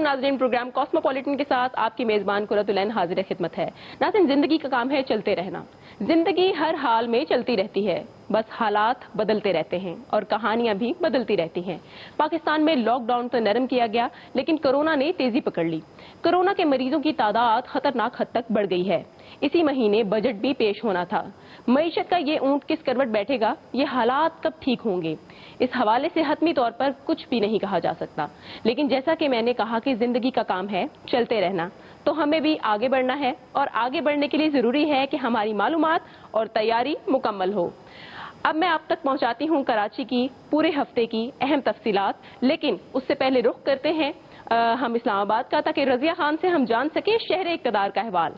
नाज़रीन, programme cosmopolitan के साथ आपकी मेज़बान कुरतुलैन हाजिर खिदमत है। नाज़रीन, जिंदगी का काम है चलते रहना। जिंदगी हर हाल में चलती रहती है, बस हालात बदलते रहते हैं और कहानियां भी बदलती रहती हैं। पाकिस्तान में लॉकडाउन तो नरम किया गया, लेकिन कोरोना ने तेजी पकड़ ली। कोरोना के मरीजों की तादाद खतरनाक हद तक बढ़ गई है। इसी महीने बजट भी पेश होना था। मईशत का ये ऊंट किस करवट बैठेगा, ये हालात कब ठीक होंगे, इस हवाले से हतमी तौर पर कुछ भी नहीं कहा जा सकता। लेकिन जैसा कि मैंने कहा कि जिंदगी का काम है चलते रहना, तो हमें भी आगे बढ़ना है और आगे बढ़ने के लिए जरूरी है कि हमारी मालूमात और तैयारी मुकम्मल हो। अब मैं आप तक पहुंचाती हूं कराची की पूरे हफ्ते की अहम तफसीलात, लेकिन उससे पहले रुख करते हैं हम इस्लामाबाद का, ताकि रजिया खान से हम जान सके शहर इक़्तिदार का अहवाल।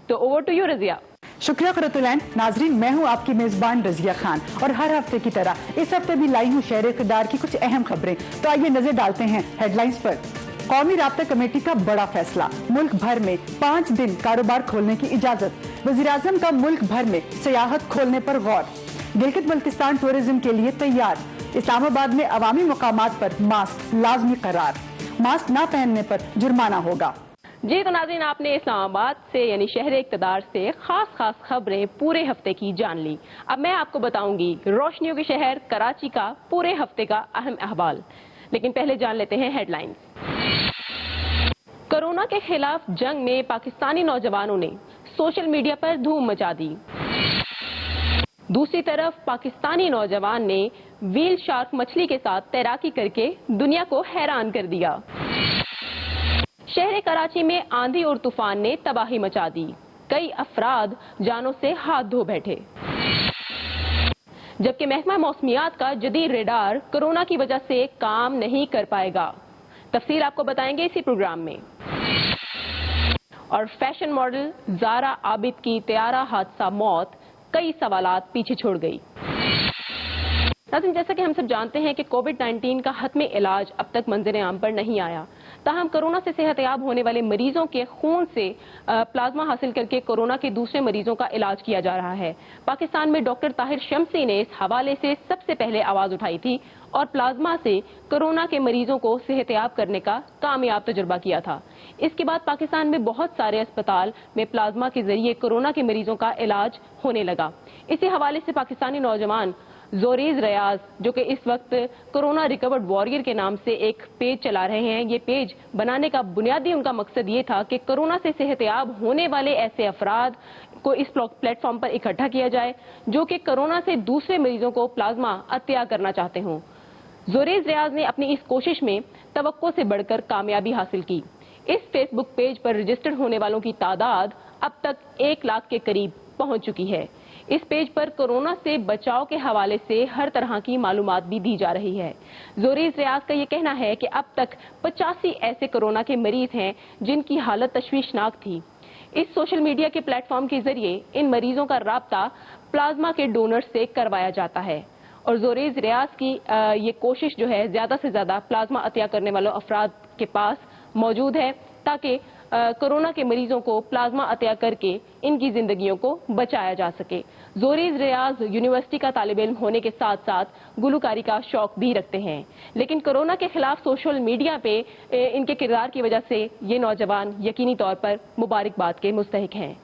तो ओवर टू यू रजिया। शुक्रिया कुरतुलैन। नाजरीन, मैं हूं आपकी मेजबान रजिया खान और हर हफ्ते की तरह इस हफ्ते भी लाई हूं शहर इक़्तिदार की कुछ अहम खबरें। तो आइए नजर डालते हैं हेडलाइंस पर। कौमी राब्ता कमेटी का बड़ा फैसला, मुल्क भर में 5 दिन कारोबार खोलने की इजाजत। वज़ीर-ए-आज़म का मुल्क भर में सियाहत खोलने पर गौर। गिलगित बल्तिस्तान टूरिज्म के लिए तैयार। इस्लामाबाद में अवामी मुकामात पर मास्क लाजमी करार। मास्क न पहनने पर जुर्माना होगा। जी तो नाज़रीन, आपने इस्लामाबाद से यानी शहर इक़्तिदार से खास खबरें पूरे हफ्ते की जान ली। अब मैं आपको बताऊंगी रोशनियों के शहर कराची का पूरे हफ्ते का अहम अहवाल। लेकिन पहले जान लेते हैं हेडलाइंस। कोरोना के खिलाफ जंग में पाकिस्तानी नौजवानों ने सोशल मीडिया पर धूम मचा दी। दूसरी तरफ पाकिस्तानी नौजवान ने व्हील शार्क मछली के साथ तैराकी करके दुनिया को हैरान कर दिया। शहर कराची में आंधी और तूफान ने तबाही मचा दी। कई अफराद जानों से हाथ धो बैठे। जबकि महकमा मौसमियात का जदीद रेडार कोरोना की वजह से काम नहीं कर पाएगा। तफसील आपको बताएंगे इसी प्रोग्राम में। और फैशन मॉडल ज़ारा आबिद की त्यारा हादसा मौत कई सवालात पीछे छोड़ गई। जैसा कि हम सब जानते हैं कि कोविड-19 का हतमी इलाज अब तक मंजर आम पर नहीं आया। ताहम कोरोना से सेहतयाब होने वाले मरीजों के खून से प्लाज्मा हासिल करके कोरोना के दूसरे मरीजों का इलाज किया जा रहा है। पाकिस्तान में डॉक्टर ताहिर शमसी ने इस हवाले से सबसे पहले आवाज उठाई थी और प्लाज्मा से कोरोना के मरीजों को सेहतयाब करने का कामयाब तजुर्बा किया था। इसके बाद पाकिस्तान में बहुत सारे अस्पताल में प्लाज्मा के जरिए कोरोना के मरीजों का इलाज होने लगा। इसी हवाले से पाकिस्तानी नौजवान जोरेज रियाज, जो कि इस वक्त कोरोना रिकवर्ड वॉरियर के नाम से एक पेज चला रहे हैं, ये पेज बनाने का बुनियादी उनका मकसद ये था कि कोरोना से सेहतयाब होने वाले ऐसे अफराद को इस प्लेटफॉर्म पर इकट्ठा किया जाए जो कि कोरोना से दूसरे मरीजों को प्लाज्मा अतिया करना चाहते हों। जोरेज रियाज ने अपनी इस कोशिश में तवक्को से बढ़कर कामयाबी हासिल की। इस फेसबुक पेज पर रजिस्टर्ड होने वालों की तादाद अब तक 1 लाख के करीब पहुंच चुकी है। इस पेज पर कोरोना से बचाव के हवाले से हर तरह की मालूमात भी दी जा रही है। जोरेज रियाज का ये कहना है कि अब तक 85 ऐसे कोरोना के मरीज हैं जिनकी हालत तशवीशनाक थी। इस सोशल मीडिया के प्लेटफॉर्म के जरिए इन मरीजों का राब्ता प्लाज्मा के डोनर से करवाया जाता है और जोरेज रियाज की ये कोशिश जो है ज्यादा से ज्यादा प्लाज्मा अतिया करने वालों अफराद के पास मौजूद है, ताकि कोरोना के मरीजों को प्लाज्मा अतिया करके इनकी जिंदगियों को बचाया जा सके। जोरेज रियाज यूनिवर्सिटी का तालिब इल्म होने के साथ साथ गुलकारी का शौक भी रखते हैं, लेकिन कोरोना के खिलाफ सोशल मीडिया पे इनके किरदार की वजह से ये नौजवान यकीनी तौर पर मुबारकबाद के मुस्तहिक हैं।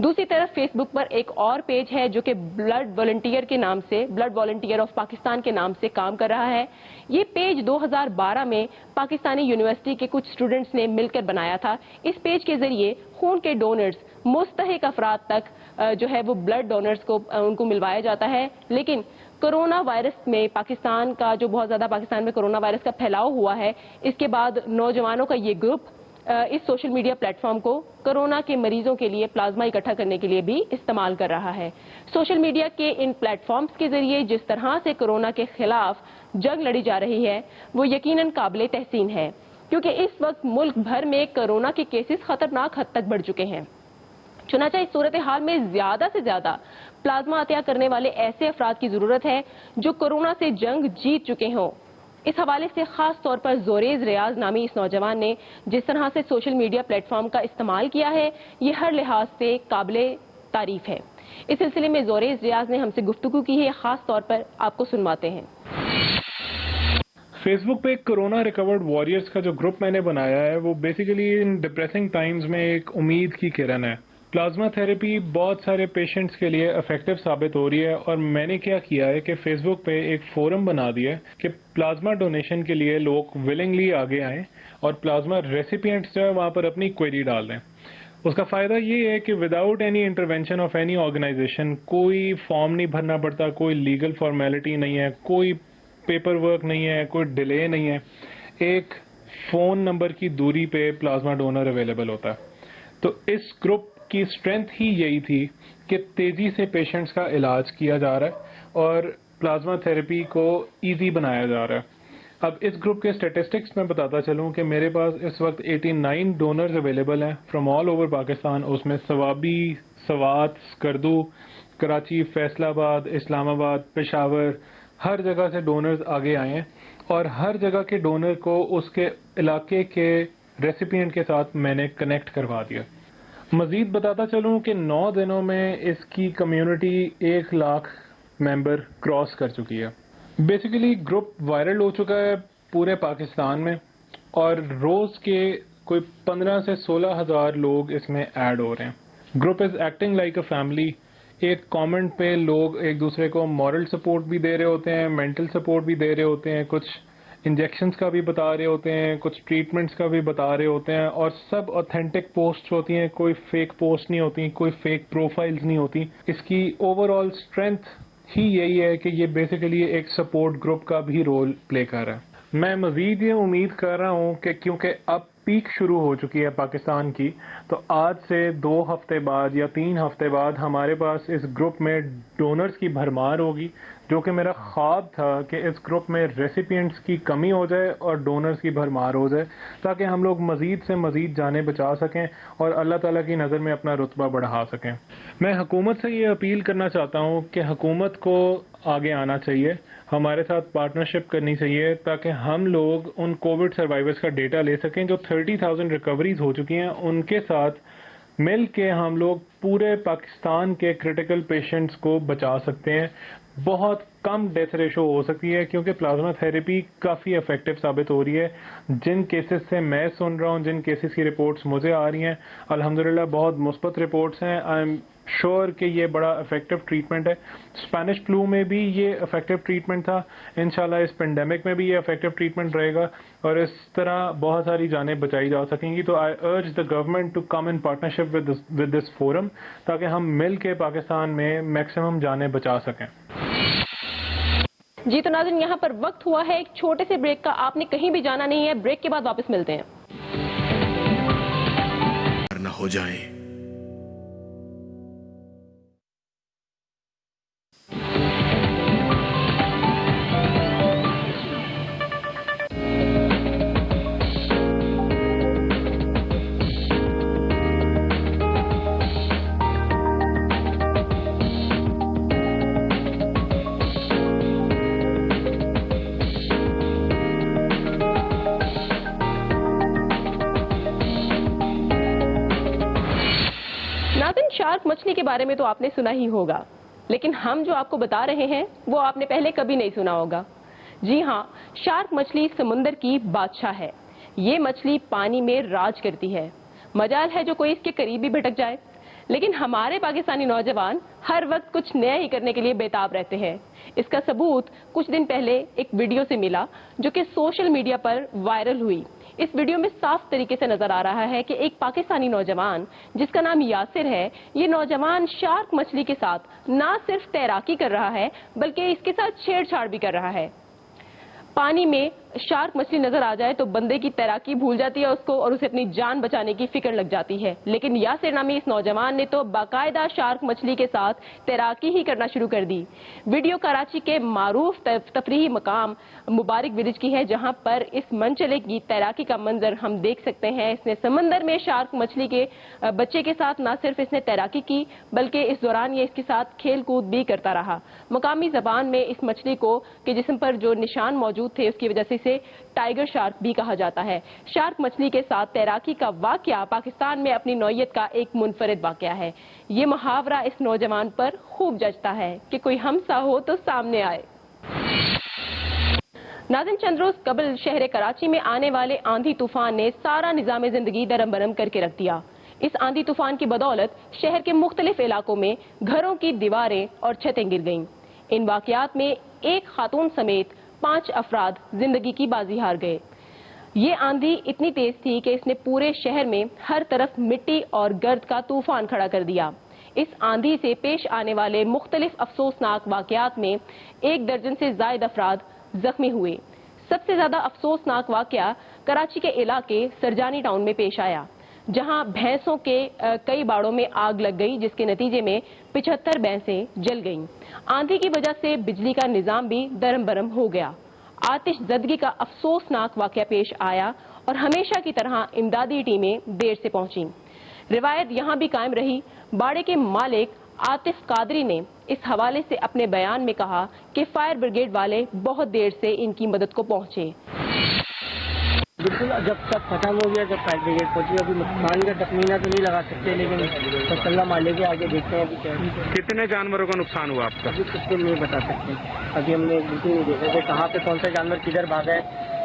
दूसरी तरफ फेसबुक पर एक और पेज है जो कि ब्लड वॉलंटियर के नाम से, ब्लड वॉलंटियर ऑफ पाकिस्तान के नाम से काम कर रहा है। ये पेज 2012 में पाकिस्तानी यूनिवर्सिटी के कुछ स्टूडेंट्स ने मिलकर बनाया था। इस पेज के जरिए खून के डोनर्स, मुस्तहिक अफराद तक जो है वो ब्लड डोनर्स को उनको मिलवाया जाता है। लेकिन कोरोना वायरस में पाकिस्तान का जो बहुत ज्यादा पाकिस्तान में कोरोना वायरस का फैलाव हुआ है, इसके बाद नौजवानों का ये ग्रुप इस सोशल मीडिया प्लेटफॉर्म को कोरोना के मरीजों के लिए प्लाज्मा इकट्ठा करने के लिए भी इस्तेमाल कर रहा है। सोशल मीडिया के इन प्लेटफॉर्म्स के जरिए जिस तरह से कोरोना के खिलाफ जंग लड़ी जा रही है वो यकीनन काबिले तहसीन है, क्योंकि इस वक्त मुल्क भर में कोरोना के केसेस खतरनाक हद तक बढ़ चुके हैं। चुनांचे इस सूरत हाल में ज्यादा से ज्यादा प्लाज्मा अतिया करने वाले ऐसे अफराद की जरूरत है जो कोरोना से जंग जीत चुके हों। इस हवाले से खास तौर पर जोरेज रियाज नामी इस नौजवान ने जिस तरह से सोशल मीडिया प्लेटफॉर्म का इस्तेमाल किया है, ये हर लिहाज से काबिले तारीफ है। इस सिलसिले में जोरेज रियाज ने हमसे गुफ्तगू की है, खास तौर पर आपको सुनवाते हैं। فیس بک پہ ایک کرونا ریکورڈ وارئرس کا جو گروپ میں نے بنایا ہے وہ بیسیکلی ان ڈپریسنگ ٹائمز میں ایک امید کی کرن ہے. پلازما تھراپی بہت سارے پیشنٹس کے لیے افیکٹو ثابت ہو رہی ہے اور میں نے کیا کیا ہے کہ فیس بک پہ ایک فورم بنا دیا ہے کہ پلازما ڈونیشن کے لیے لوگ ولنگلی آگے آئیں اور پلازما ریسیپینٹس جو ہے وہاں پر اپنی کوئری ڈال دیں. اس کا فائدہ یہ ہے کہ without any intervention of any organization کوئی فارم نہیں بھرنا پڑتا, کوئی لیگل فارمیلٹی نہیں ہے, کوئی پیپر ورک نہیں ہے, کوئی ڈیلے نہیں ہے. ایک فون نمبر کی دوری پہ پلازما ڈونر اویلیبل ہوتا ہے. تو اس گروپ کی اسٹرینتھ ہی یہی تھی کہ تیزی سے پیشنٹس کا علاج کیا جا رہا ہے اور پلازما تھراپی کو ایزی بنایا جا رہا ہے. اب اس گروپ کے اسٹیٹسٹکس میں بتاتا چلوں کہ میرے پاس اس وقت 89 ڈونرز اویلیبل ہیں فرام آل اوور پاکستان. اس میں سوابی, سوات, اسکردو, کراچی, فیصل آباد, اسلام آباد, پشاور, ہر جگہ سے ڈونرز آگے آئے ہیں اور ہر جگہ کے ڈونر کو اس کے علاقے کے ریسیپینٹ کے ساتھ میں نے کنیکٹ کروا دیا. مزید بتاتا چلوں کہ 9 دنوں میں اس کی کمیونٹی 1 لاکھ ممبر کراس کر چکی ہے. بیسیکلی گروپ وائرل ہو چکا ہے پورے پاکستان میں اور روز کے کوئی 15 سے 16 ہزار لوگ اس میں ایڈ ہو رہے ہیں. Group is acting like a family. ایک کامنٹ پہ لوگ ایک دوسرے کو مورل سپورٹ بھی دے رہے ہوتے ہیں, مینٹل سپورٹ بھی دے رہے ہوتے ہیں, کچھ انجیکشنز کا بھی بتا رہے ہوتے ہیں, کچھ ٹریٹمنٹس کا بھی بتا رہے ہوتے ہیں اور سب اوتھینٹک پوسٹ ہوتی ہیں, کوئی فیک پوسٹ نہیں ہوتی, کوئی فیک پروفائلز نہیں ہوتی. اس کی اوور آل اسٹرینتھ ہی یہی ہے کہ یہ بیسیکلی ایک سپورٹ گروپ کا بھی رول پلے کر رہا ہے. میں مزید یہ امید کر رہا ہوں کہ کیونکہ اب پیک شروع ہو چکی ہے پاکستان کی, تو آج سے 2 ہفتے بعد یا 3 ہفتے بعد ہمارے پاس اس گروپ میں ڈونرز کی بھرمار ہوگی, جو کہ میرا خواب تھا کہ اس گروپ میں ریسیپینٹس کی کمی ہو جائے اور ڈونرز کی بھرمار ہو جائے تاکہ ہم لوگ مزید سے مزید جانیں بچا سکیں اور اللہ تعالیٰ کی نظر میں اپنا رتبہ بڑھا سکیں. میں حکومت سے یہ اپیل کرنا چاہتا ہوں کہ حکومت کو آگے آنا چاہیے, ہمارے ساتھ پارٹنرشپ کرنی چاہیے تاکہ ہم لوگ ان کووڈ سروائیورز کا ڈیٹا لے سکیں جو 30,000 ریکوریز ہو چکی ہیں. ان کے ساتھ مل کے ہم لوگ پورے پاکستان کے کرٹیکل پیشنٹس کو بچا سکتے ہیں. بہت کم ڈیتھ ریشو ہو سکتی ہے کیونکہ پلازما تھراپی کافی افیکٹو ثابت ہو رہی ہے. جن کیسز سے میں سن رہا ہوں, جن کیسز کی رپورٹس مجھے آ رہی ہیں, الحمدللہ بہت مثبت رپورٹس ہیں. آئی ایم شور کہ یہ بڑا افیکٹو ٹریٹمنٹ ہے. اسپینش فلو میں بھی یہ افیکٹو ٹریٹمنٹ تھا, انشاءاللہ اس پینڈیمک میں بھی یہ افیکٹو ٹریٹمنٹ رہے گا اور اس طرح بہت ساری جانیں بچائی جا سکیں گی. تو I urge the government to come in partnership with this forum تاکہ ہم مل کے پاکستان میں میکسیمم جانیں بچا سکیں. جی تو ناظرین, یہاں پر وقت ہوا ہے ایک چھوٹے سے بریک کا. آپ نے کہیں بھی جانا نہیں ہے, بریک کے بعد واپس ملتے ہیں. نہ ہو جائیں. شارک مچھلی کے بارے میں تو آپ نے سنا ہی ہوگا, لیکن ہم جو آپ کو بتا رہے ہیں وہ آپ نے پہلے کبھی نہیں سنا ہوگا. جی ہاں, شارک مچھلی سمندر کی بادشاہ ہے. یہ مچھلی پانی میں راج کرتی ہے. مجال ہے جو کوئی اس کے قریب بھی بھٹک جائے. لیکن ہمارے پاکستانی نوجوان ہر وقت کچھ نیا ہی کرنے کے لیے بےتاب رہتے ہیں. اس کا ثبوت کچھ دن پہلے ایک ویڈیو سے ملا جو کہ سوشل میڈیا پر وائرل ہوئی. اس ویڈیو میں صاف طریقے سے نظر آ رہا ہے کہ ایک پاکستانی نوجوان جس کا نام یاسر ہے, یہ نوجوان شارک مچھلی کے ساتھ نہ صرف تیراکی کر رہا ہے بلکہ اس کے ساتھ چھیڑ چھاڑ بھی کر رہا ہے. پانی میں شارک مچھلی نظر آ جائے تو بندے کی تیراکی بھول جاتی ہے اس کو اور اسے اپنی جان بچانے کی فکر لگ جاتی ہے. لیکن یاسر نامی اس نوجوان نے تو باقاعدہ شارک مچھلی کے ساتھ تیراکی ہی کرنا شروع کر دی. ویڈیو کراچی کے معروف تفریحی مقام مبارک ولیج کی ہے, جہاں پر اس منچلے کی تیراکی کا منظر ہم دیکھ سکتے ہیں. اس نے سمندر میں شارک مچھلی کے بچے کے ساتھ نہ صرف اس نے تیراکی کی بلکہ اس دوران یہ اس کے ساتھ کھیل کود بھی کرتا رہا. مقامی زبان میں اس مچھلی کو کے جسم پر جو نشان موجود تھے اس کی وجہ سے اسے ٹائیگر شارک بھی کہا جاتا ہے. شارک مچھلی کے ساتھ تیراکی کا واقعہ پاکستان میں اپنی نوعیت کا ایک منفرد واقعہ ہے. یہ محاورہ اس نوجوان پر خوب جچتا ہے کہ کوئی ہمسا ہو تو سامنے آئے. नाज़रीन, चंद रोज कबल शहर कराची में आने वाले आंधी तूफान ने सारा निजाम जिंदगी दरम बरम करके रख दिया। इस आंधी तूफान की बदौलत शहर के मुख्तलिफ इलाकों में घरों की दीवारें और छतें गिर गईं। इन वाकयात में एक खातून समेत 5 अफराद जिंदगी की बाजी हार गए। ये आंधी इतनी तेज थी कि इसने पूरे शहर में हर तरफ मिट्टी और गर्द का तूफान खड़ा कर दिया। इस आंधी से पेश आने वाले मुख्तलिफ अफसोसनाक वाकयात में 1 दर्जन से जायद अफराद जख्मी हुए। सबसे ज्यादा अफसोसनाक वाकया कराची के इलाके सरजानी टाउन में पेश आया, जहां भैंसों के कई बाड़ों में आग लग गई, जिसके नतीजे में 75 भैंसें जल गईं। आंधी की वजह से बिजली का निजाम भी दरम बरम हो गया। आतिशज़दगी का अफसोसनाक वाकया पेश आया और हमेशा की तरह इमदादी टीमें देर से पहुंची। रिवायत यहां भी कायम रही। बाड़े के मालिक आतिफ कादरी ने इस हवाले से अपने बयान में कहा कि फायर ब्रिगेड वाले बहुत देर से इनकी मदद को पहुंचे। बिल्कुल, जब तक खत्म हो गया, जब फायर ब्रिगेड पहुंची, अभी नुकसान का तखमीना तो नहीं लगा सकते, लेकिन अल्लाह मालिक के आगे देखते हैं अभी क्या है। कितने जानवरों का नुकसान हुआ आपका? अभी कुछ दिन नहीं बता सकते, अभी हमने बिल्कुल नहीं देखा कि कहाँ पे कौन सा जानवर किधर भागा है,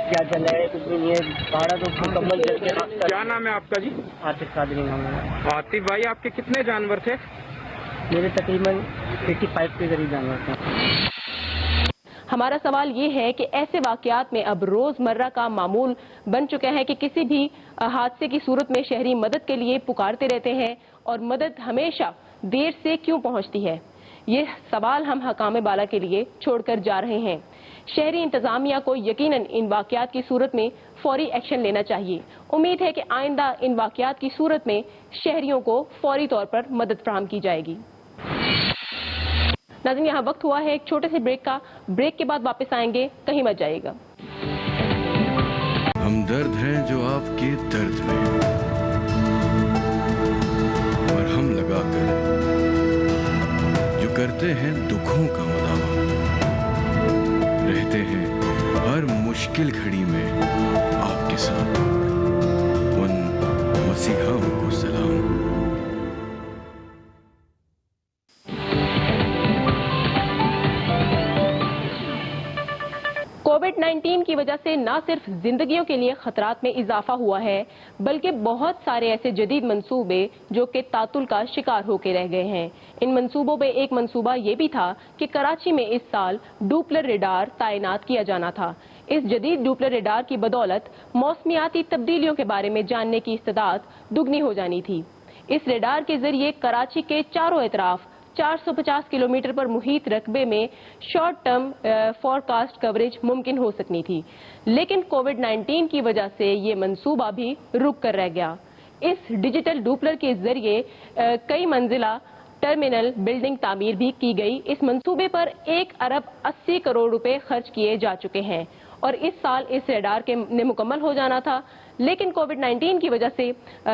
क्या जला है, कुछ भी नहीं है। बाड़ा तो मुकम्मल जल के रास्ता। क्या नाम है आपका जी? आतिफ कादरी नाम है। आतिफ भाई, आपके कितने जानवर थे? मेरे तकरीबन 85 के करीब जानवर थे। हमारा सवाल ये है कि ऐसे वाकयात में अब रोजमर्रा का मामूल बन चुका है कि किसी भी हादसे की सूरत में शहरी मदद के लिए पुकारते रहते हैं और मदद हमेशा देर से क्यों पहुंचती है। ये सवाल हम हकाम बाला के लिए छोड़कर जा रहे हैं। शहरी इंतजामिया को यकीनन इन वाकयात की सूरत में फौरी एक्शन लेना चाहिए। उम्मीद है कि आइंदा इन वाकयात की सूरत में शहरियों को फौरी तौर पर मदद फराहम की जाएगी। नाज़रीन, यहाँ वक्त हुआ है एक छोटे से ब्रेक का। ब्रेक के बाद वापस आएंगे, कहीं मत जाइएगा। हम दर्द हैं जो आपके दर्द में, और हम लगाकर जो करते हैं दुखों का मदावा, रहते हैं हर मुश्किल घड़ी में आपके साथ। उन मसीहाओं को सलाम। कोविड-19 की वजह से न सिर्फ जिंदगियों के लिए खतरात में इजाफा हुआ है, बल्कि बहुत सारे ऐसे जदीद मंसूबे जो कि तातुल का शिकार होकर रह गए हैं। इन मंसूबों में एक मंसूबा ये भी था कि कराची में इस साल डुपलर रेडार तैनात किया जाना था। इस जदीद डुपलर रेडार की बदौलत मौसमियाती तब्दीलियों के बारे में जानने की इस्तेदाद दुगनी हो जानी थी। इस रेडार के जरिए कराची के चारों इतराफ 450 किलोमीटर पर मुहित रकबे में शॉर्ट टर्म फॉरकास्ट कवरेज मुमकिन हो सकनी थी, लेकिन कोविड-19 की वजह से ये मंसूबा भी रुक कर रह गया। इस डिजिटल डुपलर के जरिए कई मंजिला टर्मिनल बिल्डिंग तामीर भी की गई। इस मंसूबे पर 1 अरब 80 करोड़ रुपए खर्च किए जा चुके हैं और इस साल इस रेडार ने मुकम्मल हो जाना था, लेकिन कोविड-19 की वजह से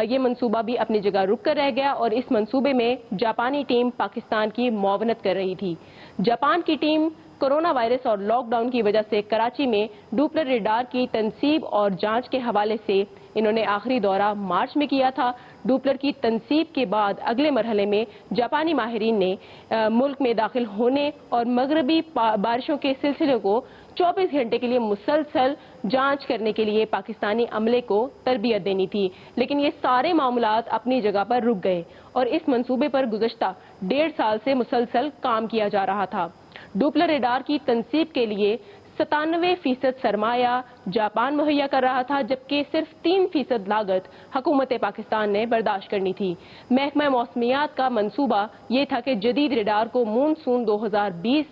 ये मंसूबा भी अपनी जगह रुक कर रह गया और इस मंसूबे में जापानी टीम पाकिस्तान की मुआवनत कर रही थी। जापान की टीम कोरोना वायरस और लॉकडाउन की वजह से कराची में डुपलर रेडार की तनसीब और जांच के हवाले से इन्होंने आखिरी दौरा मार्च में किया था। डुपलर की तनसीब के बाद अगले मरहले में जापानी माहिरीन ने मुल्क में दाखिल होने और मगरबी बारिशों के सिलसिले को 24 घंटे के लिए मुसलसल जांच करने के लिए पाकिस्तानी अमले को तरबियत देनी थी, लेकिन ये सारे मामलात अपनी जगह पर रुक गए और इस मंसूबे पर गुज़श्ता 1.5 साल से मुसलसल काम किया जा रहा था। डुपलर रेडार की तनसीब के लिए 97% सरमाया जापान मुहैया कर रहा था, जबकि सिर्फ 3% लागत हुकूमत पाकिस्तान ने बर्दाश्त करनी थी। महकमा मौसमियात का मंसूबा ये था कि जदीद रेडार को मानसून 2020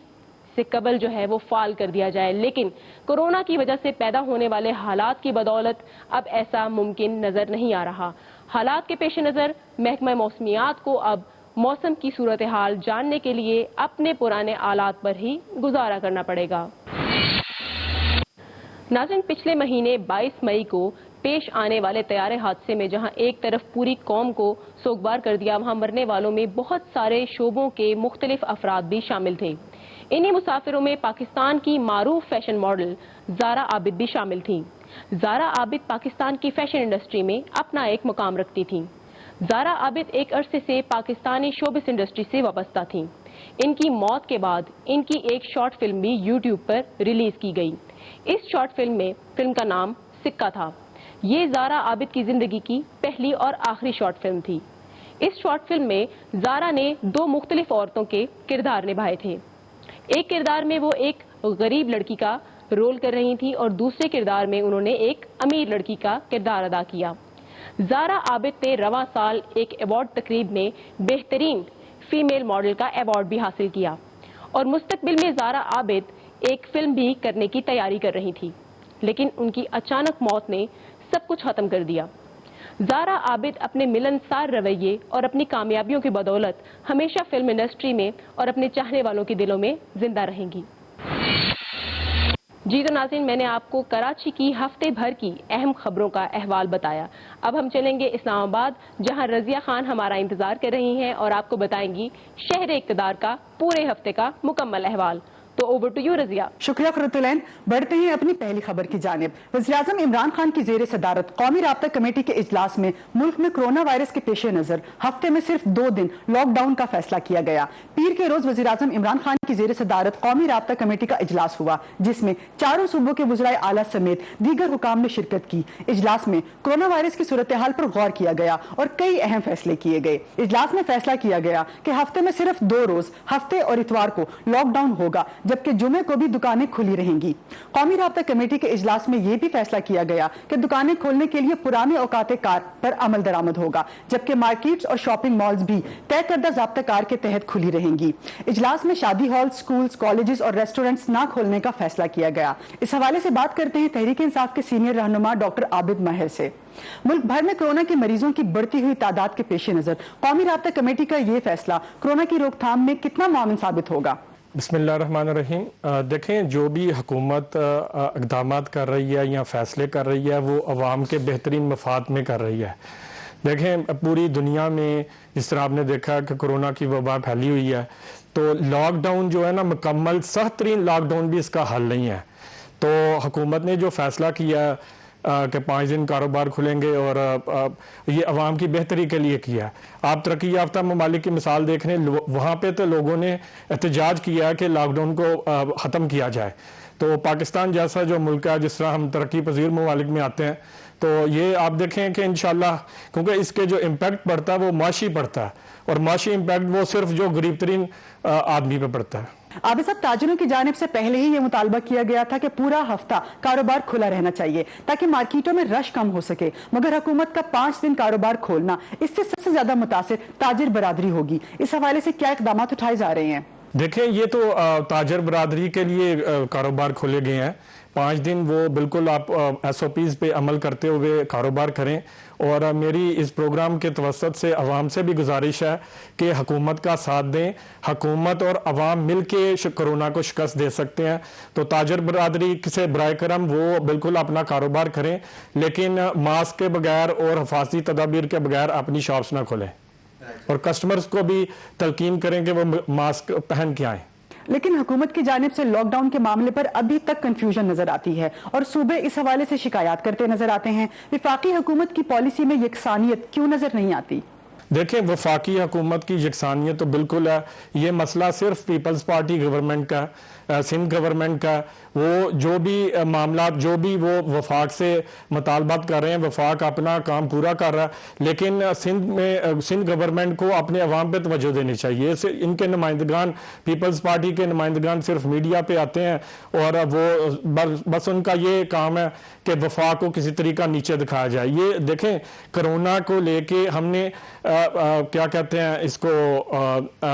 से कबल जो है वो फाल कर दिया जाए, लेकिन कोरोना की वजह से पैदा होने वाले हालात की बदौलत अब ऐसा मुमकिन नजर नहीं आ रहा। हालात के पेश नजर महकमा मौसमियात को अब मौसम की सूरत हाल जानने के लिए अपने पुराने आलात पर ही गुजारा करना पड़ेगा। नाज़रीन, पिछले महीने 22 मई को पेश आने वाले तैयारे हादसे में जहां एक तरफ पूरी कौम को सोगवार कर दिया, वहां मरने वालों में बहुत सारे शोबों के मुख्तलिफ अफराद भी शामिल थे। इन्हीं मुसाफिरों में पाकिस्तान की मारूफ फैशन मॉडल ज़ारा आबिद भी शामिल थी। ज़ारा आबिद पाकिस्तान की फैशन इंडस्ट्री में अपना एक मुकाम रखती थी। ज़ारा आबिद एक अरसे से पाकिस्तानी शोबिस इंडस्ट्री से वाबस्ता थी। इनकी मौत के बाद इनकी एक शॉर्ट फिल्म भी यूट्यूब पर रिलीज की गई। इस शॉर्ट फिल्म में फिल्म का नाम सिक्का था। ये ज़ारा आबिद की जिंदगी की पहली और आखिरी शॉर्ट फिल्म थी। इस शॉर्ट फिल्म में ज़ारा ने 2 मुख्तलिफ औरतों के किरदार निभाए थे। एक किरदार में वो एक गरीब लड़की का रोल कर रही थी और दूसरे किरदार में उन्होंने एक अमीर लड़की का किरदार अदा किया। ज़ारा आबिद ने रवां साल एक अवार्ड तकरीब में बेहतरीन फीमेल मॉडल का अवार्ड भी हासिल किया और मुस्तकबिल में ज़ारा आबिद एक फिल्म भी करने की तैयारी कर रही थी, लेकिन उनकी अचानक मौत ने सब कुछ खत्म कर दिया। ज़ारा आबिद अपने मिलनसार रवैये और अपनी कामयाबियों की बदौलत हमेशा फिल्म इंडस्ट्री में और अपने चाहने वालों के दिलों में जिंदा रहेंगी। जी तो नाज़रीन, मैंने आपको कराची की हफ्ते भर की अहम खबरों का अहवाल बताया। अब हम चलेंगे इस्लामाबाद, जहां रज़िया खान हमारा इंतजार कर रही हैं और आपको बताएंगी शहर इक़्तिदार का पूरे हफ्ते का मुकम्मल अहवाल। तो ओवर टू यू रज़िया। शुक्रिया फ़रतुलैन। बढ़ते हैं अपनी पहली खबर की जानिब। वज़ीर-ए-आज़म इमरान खान की ज़ेर सदारत कौमी राब्ता कमेटी के इजलास में मुल्क में कोरोना वायरस के पेश नज़र हफ्ते में सिर्फ 2 दिन लॉकडाउन का फैसला किया गया। पीर के रोज वज़ीर-ए-आज़म इमरान खान की ज़ेर सदारत कौमी राब्ता कमेटी का इजलास हुआ, जिसमें चारों सूबों के वज़राए आला समेत दीगर हुकाम ने शिरकत की। इजलास में कोरोना वायरस की सूरत हाल पर गौर किया गया और कई अहम फैसले किए गए। इजलास में फैसला किया गया कि हफ्ते में सिर्फ 2 रोज हफ्ते और इतवार को लॉकडाउन होगा, जबकि जुमे को भी दुकानें खुली रहेंगी। कौमी राब्ता कमेटी के इजलास में यह भी फैसला किया गया कि दुकानें खोलने के लिए पुराने औकाते कार पर अमल दरामद होगा, जबकि मार्केट्स और शॉपिंग मॉल्स भी तय करदा ज़ाब्ता कार के तहत खुली रहेंगी। इजलास में शादी हॉल, स्कूल्स, कॉलेजेस और रेस्टोरेंट्स ना खोलने का फैसला किया गया। इस हवाले से बात करते हैं तहरीक इंसाफ के सीनियर रहनुमा डॉक्टर आबिद महर से। मुल्क भर में कोरोना के मरीजों की बढ़ती हुई तादाद के पेश नजर कौमी राब्ता कमेटी का ये फैसला कोरोना की रोकथाम में कितना मामून साबित होगा? बिस्मिल्लाहिर्रहमानिर्रहीम। देखें, जो भी हुकूमत इक़दाम कर रही है या फैसले कर रही है वो अवाम के बेहतरीन मफाद में कर रही है। देखें, पूरी दुनिया में जिस तरह आपने देखा कि कोरोना की वबा फैली हुई है, तो लॉकडाउन जो है ना, मुकम्मल सख्त तरीन लॉकडाउन भी इसका हल नहीं है। तो हुकूमत ने जो फैसला किया कि 5 दिन कारोबार खुलेंगे और ये अवाम की बेहतरी के लिए किया। आप तरक्की याफ्ता ममालिक की मिसाल देख रहे हैं, वहाँ पे तो लोगों ने एहतजाज किया कि लॉकडाउन को ख़त्म किया जाए। तो पाकिस्तान जैसा जो मुल्क है, जिस तरह हम तरक्की पजीर ममालिक में आते हैं, तो ये आप देखें कि इंशाल्लाह, क्योंकि इसके जो इम्पैक्ट पड़ता है वो माशी पड़ता है, और माशी इम्पैक्ट वो सिर्फ जो गरीब तरीन आदमी पे पड़ता है। आबिद साहब, ताजिरों की जानिब से पहले ही ये मुतालबा किया गया था कि पूरा हफ्ता कारोबार खुला रहना चाहिए ताकि मार्केटों में रश कम हो सके, मगर हुकूमत का 5 दिन कारोबार खोलना, इससे सबसे ज्यादा मुतासिर ताजिर बरादरी होगी। इस हवाले से क्या इकदाम उठाए जा रहे हैं? देखें, ये तो ताजर बरादरी के लिए कारोबार खोले गए हैं। 5 दिन वो बिल्कुल आप SOPs पे अमल करते हुए कारोबार करें। और मेरी इस प्रोग्राम के तवसत से अवाम से भी गुजारिश है कि हुकूमत का साथ दें। हुकूमत और अवाम मिल के कोरोना को शिकस्त दे सकते हैं। तो ताजर बरादरी से बराए करम वो बिल्कुल अपना कारोबार करें, लेकिन मास्क के बगैर और हिफाजती तदाबीर के बगैर अपनी शॉप्स ना खोलें, और कस्टमर्स को भी तलकीन करें कि वो मास्क पहन के आएँ। लेकिन हुकूमत की जानिब से लॉकडाउन के मामले पर अभी तक कंफ्यूजन नजर आती है और सूबे इस हवाले से शिकायत करते नजर आते हैं। वफाकी हुकूमत की पॉलिसी में यकसानियत क्यों नजर नहीं आती? देखें, वफाकी हुकूमत की यकसानियत तो बिल्कुल है। ये मसला सिर्फ पीपल्स पार्टी गवर्नमेंट का, सिंध गवर्नमेंट का, वो जो भी मामला, जो भी वो वफाक से मुतालबात कर रहे हैं, वफाक अपना काम पूरा कर रहा है, लेकिन सिंध गवर्नमेंट को अपने अवाम पे तवज्जो देनी चाहिए। इनके नुमाइंदगान, पीपल्स पार्टी के नुमाइंदगान सिर्फ मीडिया पे आते हैं और वो बस उनका ये काम है कि वफाक को किसी तरीका नीचे दिखाया जाए। ये देखें, कोरोना को लेके हमने क्या कहते हैं इसको,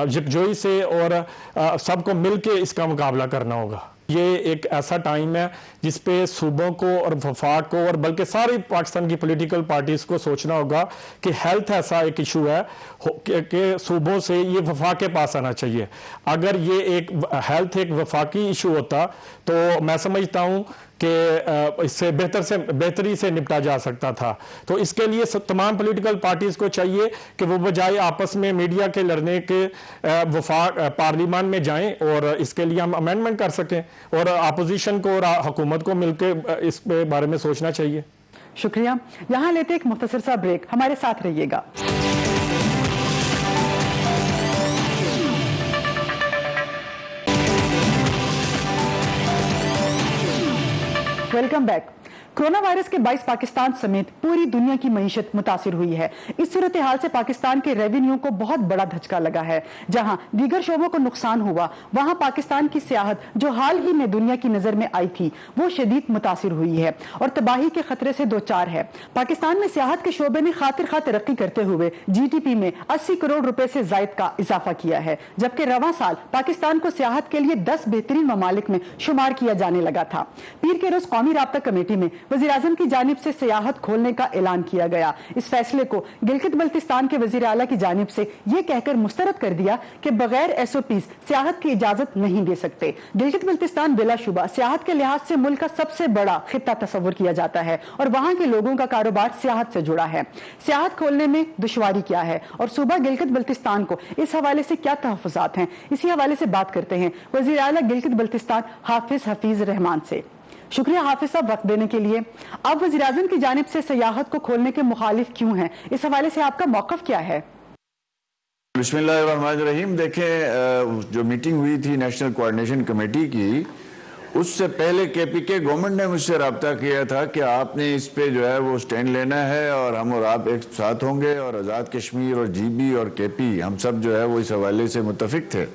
यकजोई से और सबको मिलके इसका मुकाबला करना होगा। ये एक ऐसा टाइम है जिसपे सूबों को और वफाक को और बल्कि सारी पाकिस्तान की पॉलिटिकल पार्टीज को सोचना होगा कि हेल्थ ऐसा एक इशू है कि सूबों से ये वफाक के पास आना चाहिए। अगर ये एक हेल्थ एक वफाकी इशू होता तो मैं समझता हूँ कि इससे बेहतरी से निपटा जा सकता था। तो इसके लिए तमाम पॉलिटिकल पार्टीज को चाहिए कि वो बजाय आपस में मीडिया के लड़ने के वफाक पार्लियामान में जाएं और इसके लिए हम अमेंडमेंट कर सकें, और अपोजिशन को और हुकूमत को मिलकर इस बारे में सोचना चाहिए। शुक्रिया। यहाँ लेते एक मुख्तसर सा ब्रेक, हमारे साथ रहिएगा। Welcome back. कोरोना वायरस के 22 पाकिस्तान समेत पूरी दुनिया की मईशत मुतासिर हुई है। इस सूरत हाल से पाकिस्तान के रेवेन्यू को बहुत बड़ा धचका लगा है। जहां दीगर शोबों को नुकसान हुआ, वहां पाकिस्तान की सियाहत जो हाल ही में दुनिया की नजर में आई थी वो शदीद मुतासिर हुई है और तबाही के खतरे से दो चार है। पाकिस्तान में सियाहत के शोबे ने खातिर खा तरक्की करते हुए GDP में 80 करोड़ रुपए से जायद का इजाफा किया है, जबकि रवां साल पाकिस्तान को सियाहत के लिए 10 बेहतरीन ममालिक में शुमार किया जाने लगा था। पीर के रोज कौमी राब्ता कमेटी में वज़ीर आज़म की जानिब से सियाहत खोलने का ऐलान किया गया। इस फैसले को गिलगित बल्तिस्तान के वज़ीर आला की जानिब से ये कहकर मुस्तरद कर दिया कि बगैर SOPs सियाहत की इजाजत नहीं दे सकते। गिलगित बल्तिस्तान बिलाशुबा सियाहत के लिहाज से मुल्क का सबसे बड़ा खित्ता तस्वुर किया जाता है और वहां के लोगों का कारोबार सियाहत से जुड़ा है। सियाहत खोलने में दुश्वारी क्या है और सूबा गिलगित बल्तिस्तान को इस हवाले से क्या तहफ़्फ़ुज़ात हैं, इसी हवाले से बात करते हैं वज़ीर आला गिलगित बल्तिस्तान हफीज रहमान से। शुक्रिया हाफिज साहब वक्त देने के लिए। आप वज़ीर आज़म की जानिब से सियाहत को खोलने के मुखालिफ क्यों हैं, इस हवाले से आपका मौक़िफ़ क्या है? बिस्मिल्लाहिर्रहमानिर्रहीम। देखें, जो मीटिंग हुई थी नेशनल कोऑर्डिनेशन कमेटी की, उससे पहले KPK गवर्नमेंट ने मुझसे रब्ता किया था कि आपने इस पे जो है वो स्टैंड लेना है और हम और आप एक साथ होंगे, और आज़ाद कश्मीर और GB और KP हम सब जो है वो इस हवाले से मुत्तफिक थे।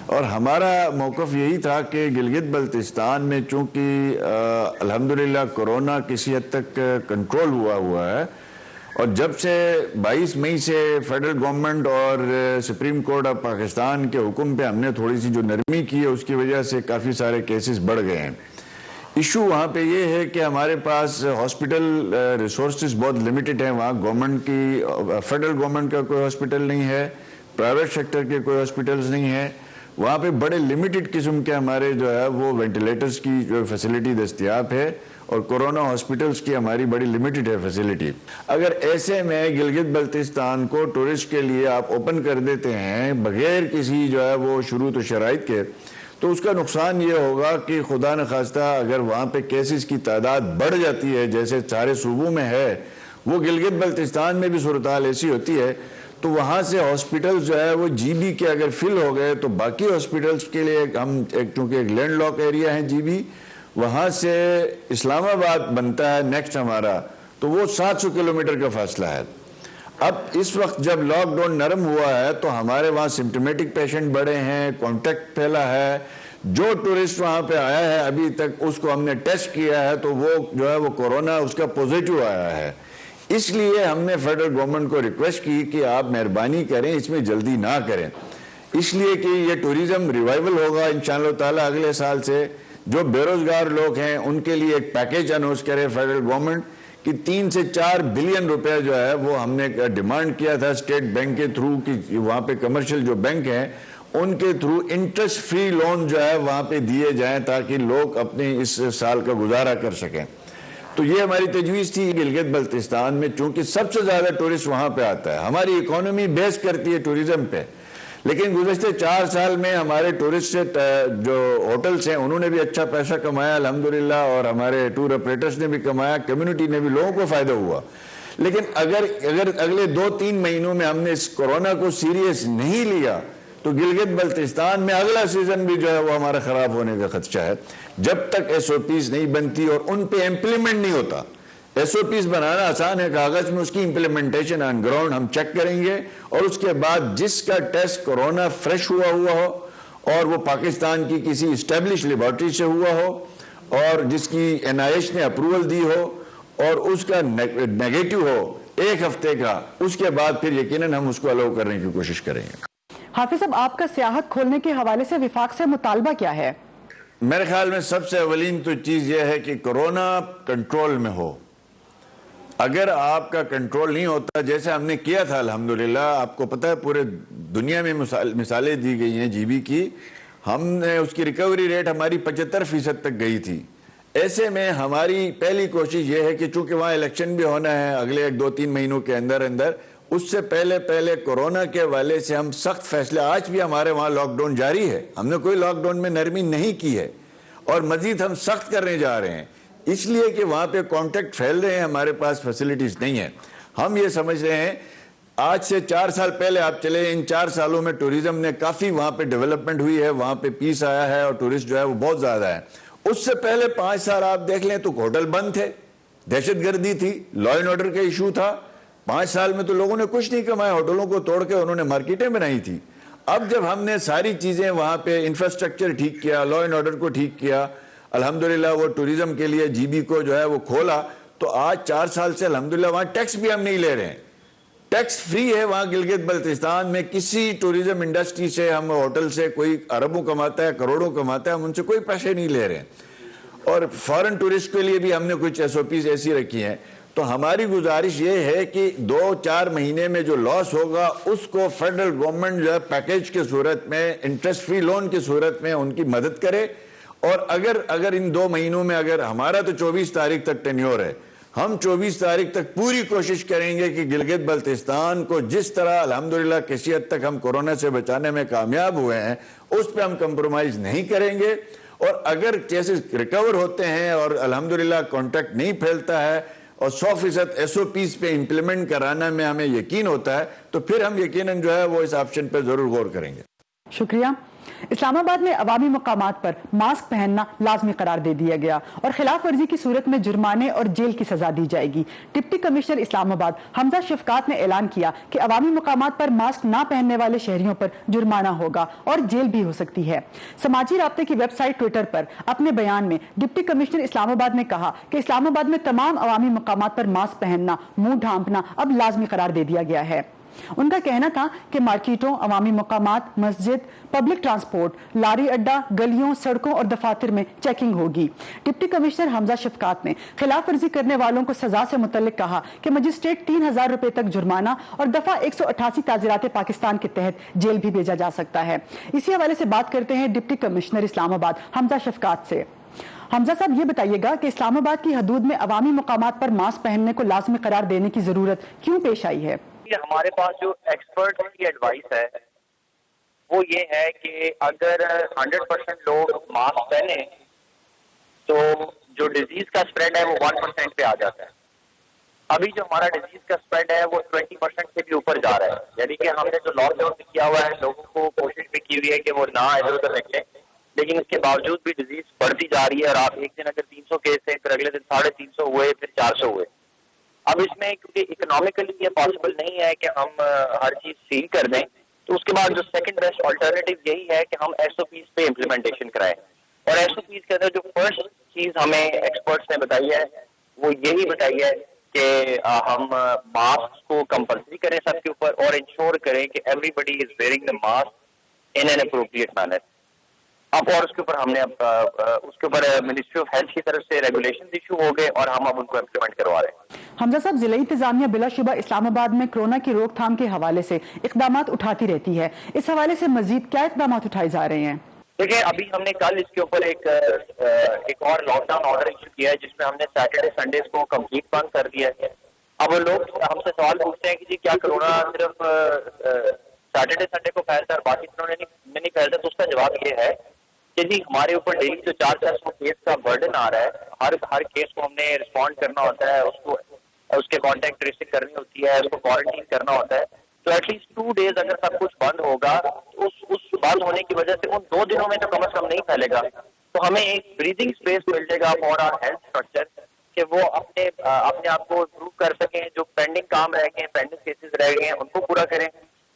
और हमारा मौक़िफ़ यही था कि गिलगित बल्तिस्तान में चूँकि अल्हम्दुलिल्लाह कोरोना किसी हद तक कंट्रोल हुआ है, और जब से 22 मई से फेडरल गवर्नमेंट और सुप्रीम कोर्ट ऑफ पाकिस्तान के हुक्म पे हमने थोड़ी सी जो नरमी की है, उसकी वजह से काफ़ी सारे केसेस बढ़ गए हैं। इशू वहाँ पे ये है कि हमारे पास हॉस्पिटल रिसोर्सेज बहुत लिमिटेड हैं। वहाँ गवर्नमेंट की, फेडरल गवर्नमेंट का कोई हॉस्पिटल नहीं है, प्राइवेट सेक्टर के कोई हॉस्पिटल्स नहीं है। वहाँ पे बड़े लिमिटेड किस्म के हमारे जो है वो वेंटिलेटर्स की जो फैसिलिटी दस्तयाब है, और कोरोना हॉस्पिटल्स की हमारी बड़ी लिमिटेड है फैसिलिटी। अगर ऐसे में गिलगित बल्तिस्तान को टूरिस्ट के लिए आप ओपन कर देते हैं बगैर किसी जो है वो शुरूत शराइत के, तो उसका नुकसान ये होगा कि खुदा न खास्ता अगर वहाँ पे केसेस की तादाद बढ़ जाती है जैसे सारे सूबों में है, वो गिलगित बल्तिस्तान में भी सूरत हाल ऐसी होती है, तो वहाँ से हॉस्पिटल्स जो है वो GB के अगर फिल हो गए तो बाकी हॉस्पिटल्स के लिए हम चूँकि एक लैंड लॉक एरिया है GB, वहाँ से इस्लामाबाद बनता है नेक्स्ट हमारा, तो वो 700 किलोमीटर का फासला है। अब इस वक्त जब लॉकडाउन नरम हुआ है तो हमारे वहाँ सिम्टोमेटिक पेशेंट बढ़े हैं, कॉन्टैक्ट फैला है। जो टूरिस्ट वहाँ पे आया है अभी तक उसको हमने टेस्ट किया है तो वो जो है वो कोरोना उसका पॉजिटिव आया है। इसलिए हमने फेडरल गवर्नमेंट को रिक्वेस्ट की कि आप मेहरबानी करें, इसमें जल्दी ना करें, इसलिए कि ये टूरिज्म रिवाइवल होगा इंशाअल्लाह ताला अगले साल से। जो बेरोजगार लोग हैं उनके लिए एक पैकेज अनाउंस करे फेडरल गवर्नमेंट कि 3 से 4 बिलियन रुपए जो है वो हमने डिमांड किया था स्टेट बैंक के थ्रू कि वहाँ पे कमर्शियल जो बैंक हैं उनके थ्रू इंटरेस्ट फ्री लोन जो है वहाँ पे दिए जाएं ताकि लोग अपने इस साल का गुजारा कर सकें। तो ये हमारी तजवीज़ थी। गिलगित बल्तिस्तान में चूंकि सबसे ज़्यादा टूरिस्ट वहाँ पे आता है, हमारी इकोनॉमी बेस करती है टूरिज्म पे, लेकिन गुज़श्ते 4 साल में हमारे टूरिस्ट से जो होटल्स हैं उन्होंने भी अच्छा पैसा कमाया अल्हम्दुलिल्लाह, और हमारे टूर ऑपरेटर्स ने भी कमाया, कम्युनिटी ने भी, लोगों को फ़ायदा हुआ। लेकिन अगर अगले 2-3 महीनों में हमने इस कोरोना को सीरियस नहीं लिया तो गिलगित बल्तिस्तान में अगला सीजन भी जो है वो हमारा ख़राब होने का खदशा है। जब तक SOPs नहीं बनती और उन पे इम्प्लीमेंट नहीं होता। SOPs बनाना आसान है कागज में, उसकी इम्प्लीमेंटेशन ऑन ग्राउंड हम चेक करेंगे, और उसके बाद जिसका टेस्ट कोरोना फ्रेश हुआ हो और वो पाकिस्तान की किसी इस्टेब्लिश लेबॉर्ट्री से हुआ हो और जिसकी NIH ने अप्रूवल दी हो और उसका नेगेटिव हो 1 हफ्ते का, उसके बाद फिर यकीनन हम उसको अलाउ करने की कोशिश करेंगे। हाफिज साहब, आपका सियाहत खोलने के हवाले से विफाक से मुतालबा क्या है? मेरे ख्याल में सबसे अवलीन तो चीज़ यह है कि कोरोना कंट्रोल में हो। अगर आपका कंट्रोल नहीं होता, जैसे हमने किया था अल्हम्दुलिल्लाह, आपको पता है पूरे दुनिया में मिसालें दी गई हैं GB की, हमने उसकी रिकवरी रेट हमारी 75% तक गई थी। ऐसे में हमारी पहली कोशिश ये है कि चूंकि वहाँ इलेक्शन भी होना है अगले 1-2-3 महीनों के अंदर अंदर, उससे पहले कोरोना के वाले से हम सख्त फैसले, आज भी हमारे वहाँ लॉकडाउन जारी है, हमने कोई लॉकडाउन में नरमी नहीं की है और मजीद हम सख्त करने जा रहे हैं, इसलिए कि वहाँ पे कॉन्टैक्ट फैल रहे हैं, हमारे पास फैसिलिटीज़ नहीं है। हम ये समझ रहे हैं आज से 4 साल पहले आप चले, इन 4 सालों में टूरिज्म ने काफ़ी वहाँ पे डेवलपमेंट हुई है, वहाँ पे पीस आया है और टूरिस्ट जो है वो बहुत ज़्यादा है। اس سے پہلے 5 سال آپ دیکھ لیں تو ہوٹل بند تھے, دہشت گردی تھی, لا اینڈ آرڈر کا ایشو تھا. 5 سال میں تو لوگوں نے کچھ نہیں کمایا, ہوٹلوں کو توڑ کے انہوں نے مارکیٹیں بنائی تھی. اب جب ہم نے ساری چیزیں وہاں پہ انفراسٹرکچر ٹھیک کیا, لا اینڈ آرڈر کو ٹھیک کیا, الحمدللہ وہ ٹوریزم کے لیے جی بی کو جو ہے وہ کھولا, تو آج 4 سال سے الحمدللہ وہاں ٹیکس بھی ہم نہیں لے رہے ہیں, ٹیکس فری ہے وہاں گلگت بلتستان میں. کسی ٹوریزم انڈسٹری سے, ہم ہوٹل سے کوئی اربوں کماتا ہے, کروڑوں کماتا ہے, ہم ان سے کوئی پیسے نہیں لے رہے ہیں. اور فارن ٹورسٹ کے لیے بھی ہم نے کچھ ایس او پیز ایسی رکھی ہیں. تو ہماری گزارش یہ ہے کہ 2-4 مہینے میں جو لاس ہوگا اس کو فیڈرل گورنمنٹ جو ہے پیکیج کی صورت میں, انٹرسٹ فری لون کی صورت میں ان کی مدد کرے. اور اگر ان 2 مہینوں میں, اگر ہمارا تو 24 تاریخ تک ٹینیور ہے, ہم 24 تاریخ تک پوری کوشش کریں گے کہ گلگت بلتستان کو جس طرح الحمدللہ کسی حد تک ہم کورونا سے بچانے میں کامیاب ہوئے ہیں اس پہ ہم کمپرومائز نہیں کریں گے. اور اگر کیسز ریکور ہوتے ہیں اور الحمدللہ کانٹیکٹ نہیں پھیلتا ہے اور 100% ایس او پیز پہ امپلیمنٹ کرانا میں ہمیں یقین ہوتا ہے, تو پھر ہم یقیناً جو ہے وہ اس آپشن پہ ضرور غور کریں گے. شکریہ. اسلام آباد میں عوامی مقامات پر ماسک پہننا لازمی قرار دے دیا گیا اور خلاف ورزی کی صورت میں جرمانے اور جیل کی سزا دی جائے گی. ڈپٹی کمشنر اسلام آباد حمزہ شفقات نے اعلان کیا کہ عوامی مقامات پر ماسک نہ پہننے والے شہریوں پر جرمانہ ہوگا اور جیل بھی ہو سکتی ہے. سماجی رابطے کی ویب سائٹ ٹویٹر پر اپنے بیان میں ڈپٹی کمشنر اسلام آباد نے کہا کہ اسلام آباد میں تمام عوامی مقامات پر ماسک پہننا, منہ ڈھانپنا اب لازمی قرار دے دیا گیا ہے. ان کا کہنا تھا کہ مارکیٹوں, عوامی مقامات, مسجد, پبلک ٹرانسپورٹ, لاری اڈا, گلیوں, سڑکوں اور دفاتر میں چیکنگ ہوگی. ڈپٹی کمشنر حمزہ شفقات نے خلاف ورزی کرنے والوں کو سزا سے متعلق کہا کہ مجسٹریٹ 3000 روپے تک جرمانہ اور دفعہ 188 تعزیرات پاکستان کے تحت جیل بھی بھیجا جا سکتا ہے. اسی حوالے سے بات کرتے ہیں ڈپٹی کمشنر اسلام آباد حمزہ شفقات سے. حمزہ صاحب, یہ بتائیے گا کہ اسلام آباد کی حدود میں عوامی مقامات پر ماسک پہننے کو لازمی قرار دینے کی ضرورت کیوں پیش آئی ہے؟ ہمارے پاس جو ایکسپرٹ کی ایڈوائس ہے وہ یہ ہے کہ اگر 100% لوگ ماسک پہنے تو جو ڈیزیز کا اسپریڈ ہے وہ 1% پہ آ جاتا ہے. ابھی جو ہمارا ڈیزیز کا اسپریڈ ہے وہ 20% سے بھی اوپر جا رہا ہے. یعنی کہ ہم نے جو لاک ڈاؤن کیا ہوا ہے, لوگوں کو کوشش بھی کی ہوئی ہے کہ وہ نہ ادھر ادھر نکلیں, لیکن اس کے باوجود بھی ڈیزیز بڑھتی جا رہی ہے. اور آپ ایک دن اگر 300 کیس ہیں, پھر اگلے دن 350 ہوئے, پھر 400 ہوئے. اب اس میں کیونکہ اکنامیکلی یہ پاسبل نہیں ہے کہ ہم ہر چیز سیل کر دیں, تو اس کے بعد جو سیکنڈ بیسٹ آلٹرنیٹو یہی ہے کہ ہم ایس او پیز پہ امپلیمنٹیشن کرائیں. اور ایس او پیز کے اندر جو فرسٹ چیز ہمیں ایکسپرٹس نے بتائی ہے وہ یہی بتائی ہے کہ ہم ماسک کو کمپلسری کریں سب کے اوپر اور انشور کریں کہ everybody is wearing the mask in an appropriate manner. اب اور اس کے اوپر ہم نے اس کے اوپر منسٹری آف ہیلتھ کی طرف سے ریگولیشن ایشو ہو گئے اور ہم اب ان کو امپلیمنٹ کروا رہے ہیں. حمزہ صاحب, ضلعی انتظامیہ بلا شبہ اسلام آباد میں کورونا کی روک تھام کے حوالے سے اقدامات اٹھاتی رہتی ہے. اس حوالے سے مزید کیا اقدامات اٹھائے جا رہے ہیں؟ دیکھیں, ابھی ہم نے کل اس کے اوپر ایک اور لاک ڈاؤن آرڈر ایشو کیا ہے جس میں ہم نے سیٹرڈے سنڈیز کو کمپلیٹ بند کر دیا ہے. اب لوگ ہم سے سوال پوچھتے ہیں کہ جی کیا کورونا صرف سیٹرڈے سنڈے کو پھیلتا ہے اور باقی دنوں میں نہیں پھیلتا؟ تو اس کا جواب یہ ہے کہ جی ہمارے اوپر ڈیلی جو 400 کیس کا برڈن آ رہا ہے, ہر کیس کو ہم نے رسپونڈ کرنا ہوتا ہے, اس کے کانٹیکٹ ٹریسنگ کرنی ہوتی ہے, اس کو کوارنٹین کرنا ہوتا ہے. تو ایٹ لیسٹ 2 days اگر سب کچھ بند ہوگا تو اس بند ہونے کی وجہ سے ان 2 دنوں میں تو کم از کم نہیں پھیلے گا. تو ہمیں ایک بریدنگ اسپیس مل جائے گا فار آر ہیلتھ اسٹرکچر کہ وہ اپنے آپ کو امپروو کر سکیں. جو پینڈنگ کام رہ گئے ہیں, پینڈنگ کیسز رہ گئے ہیں, ان کو پورا کریں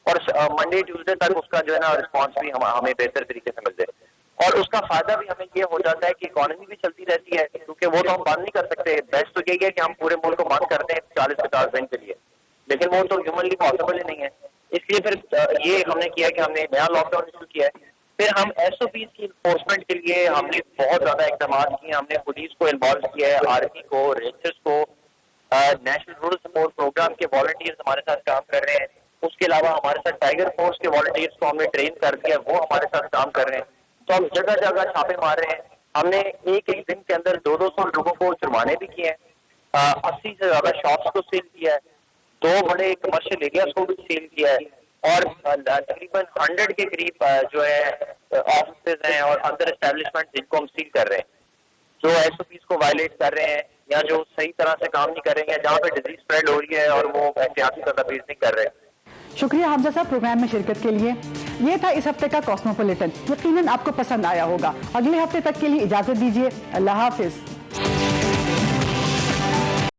اور منڈے ٹیوزڈے تک اس کا جو ہے نا رسپانس بھی ہمیں بہتر طریقے سے مل جائے. اور اس کا فائدہ بھی ہمیں یہ ہو جاتا ہے کہ اکانومی بھی چلتی رہتی ہے, کیونکہ وہ تو ہم بند نہیں کر سکتے. بیسٹ تو یہی ہے کہ ہم پورے ملک کو بند کر دیں 40-50 دن کے لیے, لیکن وہ تو ہیومنلی پاسبل ہی نہیں ہے. اس لیے پھر یہ ہم نے کیا کہ ہم نے نیا لاک ڈاؤن ایشو کیا ہے. پھر ہم ایس او پیز کی انفورسمنٹ کے لیے ہم نے بہت زیادہ اقدامات کیے. ہم نے پولیس کو انوالو کیا ہے, آرمی کو, رینجرز کو, نیشنل رورل سپورٹ پروگرام کے والنٹیئرز ہمارے ساتھ کام کر رہے ہیں. اس کے علاوہ ہمارے ساتھ ٹائیگر فورس کے والنٹیئرز کو ہم نے ٹرین کر دیا, وہ ہمارے ساتھ کام کر رہے ہیں. تو ہم جگہ جگہ چھاپے مار رہے ہیں. ہم نے ایک دن کے اندر 200 لوگوں کو جرمانے بھی کیے ہیں, 80 سے زیادہ شاپس کو سیل کیا ہے, 2 بڑے کمرشل ایریاز کو بھی سیل کیا ہے, اور تقریباً 100 کے قریب جو ہے آفیسز ہیں اور اندر اسٹیبلشمنٹ جن کو ہم سیل کر رہے ہیں, جو ایس او پیز کو وائلیٹ کر رہے ہیں یا جو صحیح طرح سے کام نہیں کر رہے ہیں, جہاں پہ ڈیزیز اسپریڈ ہو رہی ہے اور وہ احتیاطی تدابیر نہیں کر رہے ہیں. शुक्रिया हमजा साहब प्रोग्राम में शिरकत के लिए। ये था इस हफ्ते का कॉस्मोपॉलिटन, यकीनन आपको पसंद आया होगा। अगले हफ्ते तक के लिए इजाजत दीजिए, अल्लाह हाफिज।